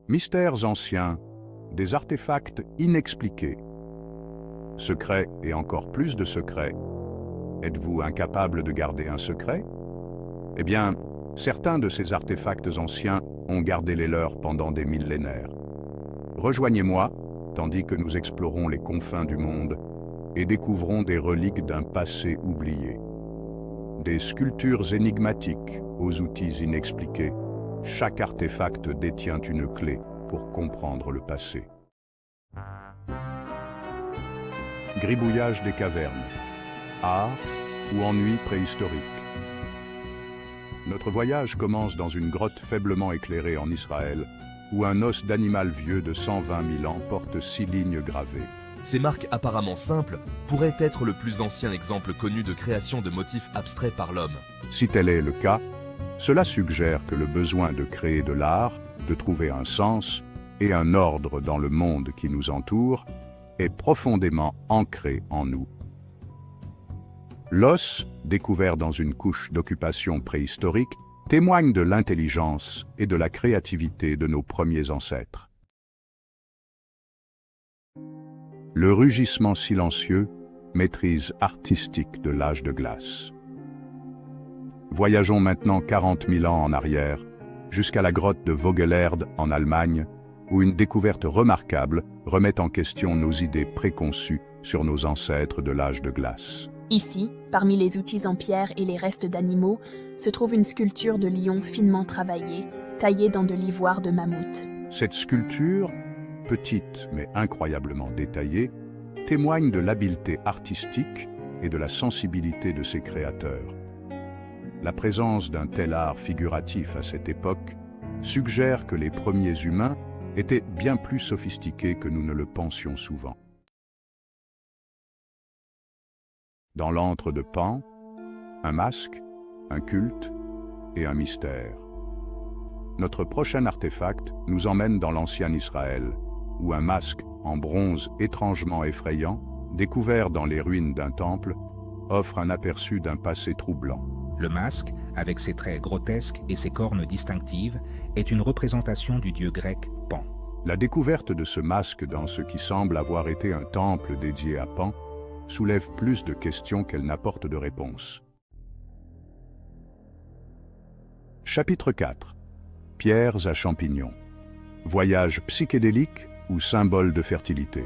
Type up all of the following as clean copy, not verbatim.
Mystères anciens, des artefacts inexpliqués. Secrets et encore plus de secrets. Êtes-vous incapable de garder un secret? Eh bien, certains de ces artefacts anciens ont gardé les leurs pendant des millénaires. Rejoignez-moi, tandis que nous explorons les confins du monde et découvrons des reliques d'un passé oublié. Des sculptures énigmatiques aux outils inexpliqués. Chaque artefact détient une clé pour comprendre le passé. Gribouillage des cavernes. Art ou ennui préhistorique. Notre voyage commence dans une grotte faiblement éclairée en Israël, où un os d'animal vieux de 120 000 ans porte 6 lignes gravées. Ces marques apparemment simples pourraient être le plus ancien exemple connu de création de motifs abstraits par l'homme. Si tel est le cas, cela suggère que le besoin de créer de l'art, de trouver un sens et un ordre dans le monde qui nous entoure, est profondément ancré en nous. L'os, découvert dans une couche d'occupation préhistorique, témoigne de l'intelligence et de la créativité de nos premiers ancêtres. Le rugissement silencieux, maîtrise artistique de l'âge de glace. Voyageons maintenant 40 000 ans en arrière, jusqu'à la grotte de Vogelerde en Allemagne, où une découverte remarquable remet en question nos idées préconçues sur nos ancêtres de l'âge de glace. Ici, parmi les outils en pierre et les restes d'animaux, se trouve une sculpture de lion finement travaillée, taillée dans de l'ivoire de mammouth. Cette sculpture, petite mais incroyablement détaillée, témoigne de l'habileté artistique et de la sensibilité de ses créateurs. La présence d'un tel art figuratif à cette époque suggère que les premiers humains étaient bien plus sophistiqués que nous ne le pensions souvent. Dans l'antre de Pan, un masque, un culte et un mystère. Notre prochain artefact nous emmène dans l'ancien Israël, où un masque en bronze étrangement effrayant, découvert dans les ruines d'un temple, offre un aperçu d'un passé troublant. Le masque, avec ses traits grotesques et ses cornes distinctives, est une représentation du dieu grec Pan. La découverte de ce masque dans ce qui semble avoir été un temple dédié à Pan soulève plus de questions qu'elle n'apporte de réponses. Chapitre 4. Pierres à champignons. Voyage psychédélique ou symbole de fertilité.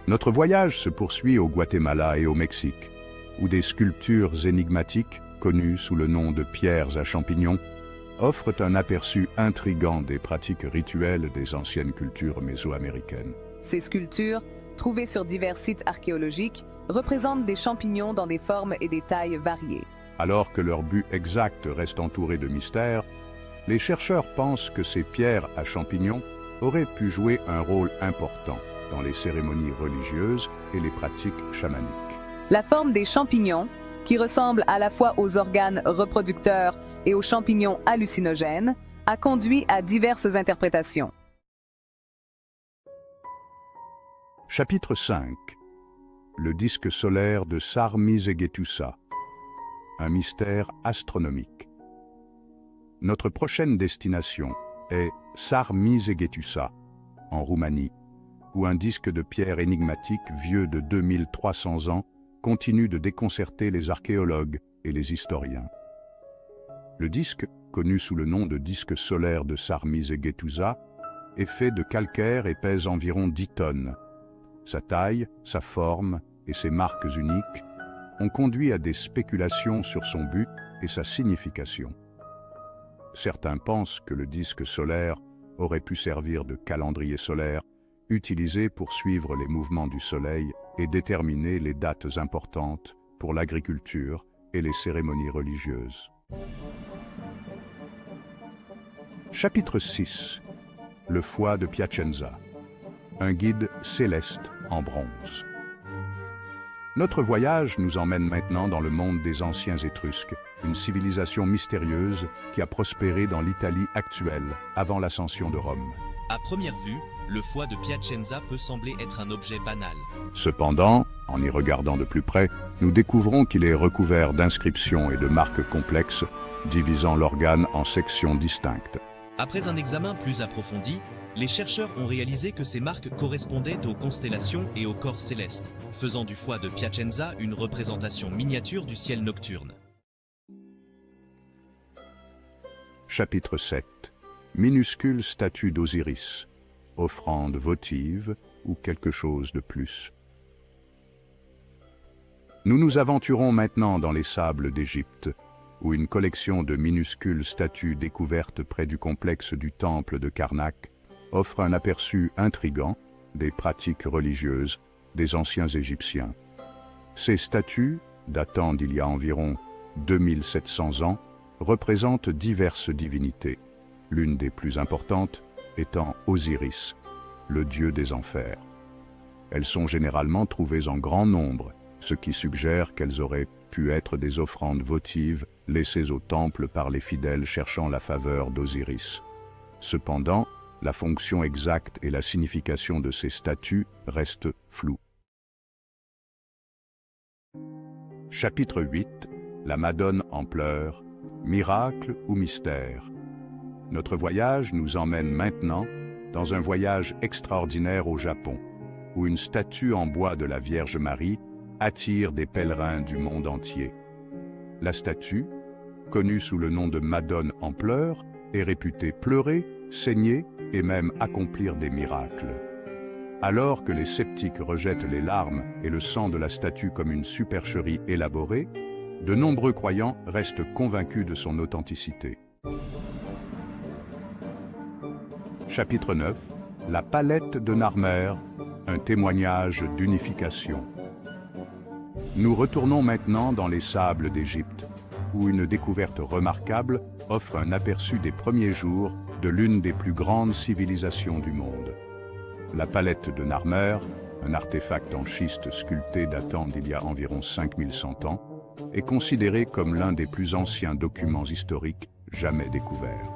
Notre voyage se poursuit au Guatemala et au Mexique, où des sculptures énigmatiques, connues sous le nom de pierres à champignons, offrent un aperçu intrigant des pratiques rituelles des anciennes cultures mésoaméricaines. Ces sculptures, trouvées sur divers sites archéologiques, représentent des champignons dans des formes et des tailles variées. Alors que leur but exact reste entouré de mystères, les chercheurs pensent que ces pierres à champignons auraient pu jouer un rôle important dans les cérémonies religieuses et les pratiques chamaniques. La forme des champignons, qui ressemble à la fois aux organes reproducteurs et aux champignons hallucinogènes, a conduit à diverses interprétations. Chapitre 5. Le disque solaire de Sarmizegetusa. Un mystère astronomique. Notre prochaine destination est Sarmizegetusa, en Roumanie, où un disque de pierre énigmatique vieux de 2300 ans continue de déconcerter les archéologues et les historiens. Le disque, connu sous le nom de disque solaire de Sarmizegetusa, est fait de calcaire et pèse environ 10 tonnes. Sa taille, sa forme et ses marques uniques ont conduit à des spéculations sur son but et sa signification. Certains pensent que le disque solaire aurait pu servir de calendrier solaire, utilisé pour suivre les mouvements du Soleil et déterminer les dates importantes pour l'agriculture et les cérémonies religieuses. Chapitre 6. Le foie de Piacenza. Un guide céleste en bronze. Notre voyage nous emmène maintenant dans le monde des anciens Étrusques, une civilisation mystérieuse qui a prospéré dans l'Italie actuelle, avant l'ascension de Rome. À première vue, le foie de Piacenza peut sembler être un objet banal. Cependant, en y regardant de plus près, nous découvrons qu'il est recouvert d'inscriptions et de marques complexes, divisant l'organe en sections distinctes. Après un examen plus approfondi, les chercheurs ont réalisé que ces marques correspondaient aux constellations et aux corps célestes, faisant du foie de Piacenza une représentation miniature du ciel nocturne. Chapitre 7. Minuscule statue d'Osiris, offrande votive ou quelque chose de plus. Nous nous aventurons maintenant dans les sables d'Égypte, où une collection de minuscules statues découvertes près du complexe du temple de Karnak offre un aperçu intrigant des pratiques religieuses des anciens Égyptiens. Ces statues, datant d'il y a environ 2700 ans, représentent diverses divinités, l'une des plus importantes étant Osiris, le dieu des enfers. Elles sont généralement trouvées en grand nombre, ce qui suggère qu'elles auraient pu être des offrandes votives laissées au temple par les fidèles cherchant la faveur d'Osiris. Cependant, la fonction exacte et la signification de ces statues restent floues. Chapitre 8. La Madone en pleurs, miracle ou mystère. Notre voyage nous emmène maintenant dans un voyage extraordinaire au Japon, où une statue en bois de la Vierge Marie attire des pèlerins du monde entier. La statue, connue sous le nom de Madone en pleurs, est réputée pleurer, saigner et même accomplir des miracles. Alors que les sceptiques rejettent les larmes et le sang de la statue comme une supercherie élaborée, de nombreux croyants restent convaincus de son authenticité. Chapitre 9. La palette de Narmer, un témoignage d'unification. Nous retournons maintenant dans les sables d'Égypte, où une découverte remarquable offre un aperçu des premiers jours de l'une des plus grandes civilisations du monde. La palette de Narmer, un artefact en schiste sculpté datant d'il y a environ 5100 ans, est considéré comme l'un des plus anciens documents historiques jamais découverts.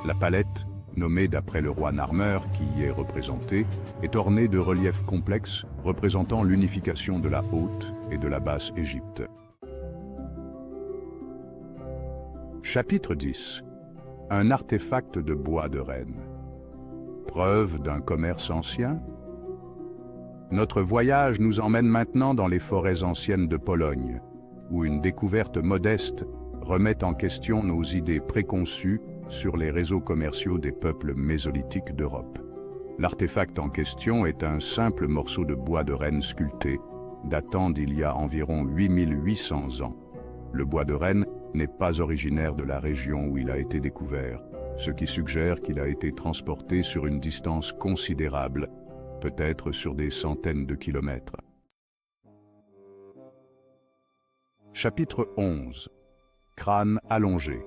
La palette, nommée d'après le roi Narmer qui y est représenté, est ornée de reliefs complexes représentant l'unification de la Haute et de la Basse Égypte. Chapitre 10. Un artefact de bois de renne. Preuve d'un commerce ancien? Notre voyage nous emmène maintenant dans les forêts anciennes de Pologne, où une découverte modeste remet en question nos idées préconçues sur les réseaux commerciaux des peuples mésolithiques d'Europe. L'artefact en question est un simple morceau de bois de renne sculpté, datant d'il y a environ 8800 ans. Le bois de renne n'est pas originaire de la région où il a été découvert, ce qui suggère qu'il a été transporté sur une distance considérable, peut-être sur des centaines de kilomètres. Chapitre 11. Crâne allongé.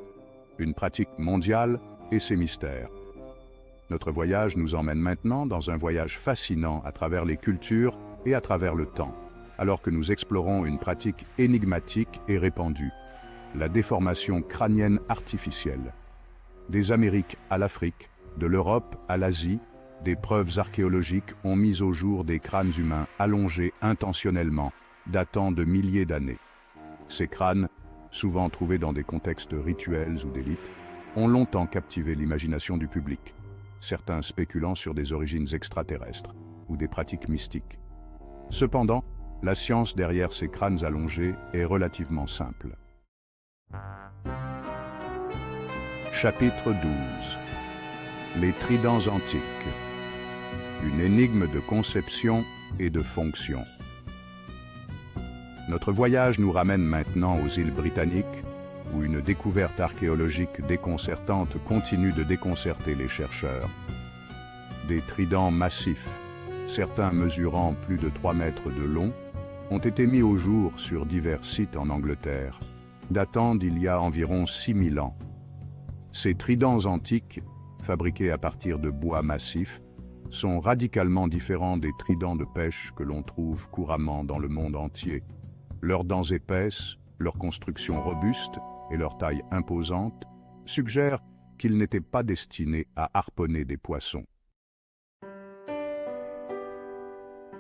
Une pratique mondiale et ses mystères. Notre voyage nous emmène maintenant dans un voyage fascinant à travers les cultures et à travers le temps, alors que nous explorons une pratique énigmatique et répandue, la déformation crânienne artificielle. Des Amériques à l'Afrique, de l'Europe à l'Asie, des preuves archéologiques ont mis au jour des crânes humains allongés intentionnellement, datant de milliers d'années. Ces crânes, souvent trouvés dans des contextes rituels ou d'élite, ont longtemps captivé l'imagination du public, certains spéculant sur des origines extraterrestres ou des pratiques mystiques. Cependant, la science derrière ces crânes allongés est relativement simple. Chapitre 12. Les tridents antiques. Une énigme de conception et de fonction. Notre voyage nous ramène maintenant aux îles Britanniques, où une découverte archéologique déconcertante continue de déconcerter les chercheurs. Des tridents massifs, certains mesurant plus de 3 mètres de long, ont été mis au jour sur divers sites en Angleterre, datant d'il y a environ 6000 ans. Ces tridents antiques, fabriqués à partir de bois massif, sont radicalement différents des tridents de pêche que l'on trouve couramment dans le monde entier. Leurs dents épaisses, leur construction robuste et leur taille imposante suggèrent qu'ils n'étaient pas destinés à harponner des poissons.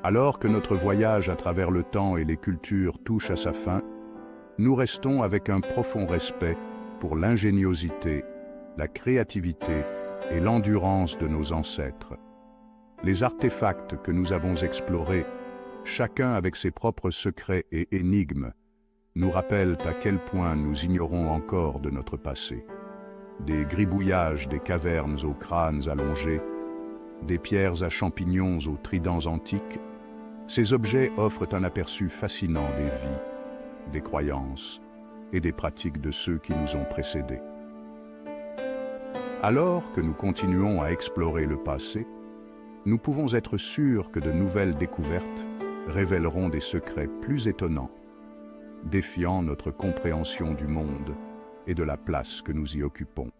Alors que notre voyage à travers le temps et les cultures touche à sa fin, nous restons avec un profond respect pour l'ingéniosité, la créativité et l'endurance de nos ancêtres. Les artefacts que nous avons explorés, chacun avec ses propres secrets et énigmes, nous rappellent à quel point nous ignorons encore de notre passé. Des gribouillages des cavernes aux crânes allongés, des pierres à champignons aux tridents antiques, ces objets offrent un aperçu fascinant des vies, des croyances et des pratiques de ceux qui nous ont précédés. Alors que nous continuons à explorer le passé, nous pouvons être sûrs que de nouvelles découvertes révéleront des secrets plus étonnants, défiant notre compréhension du monde et de la place que nous y occupons.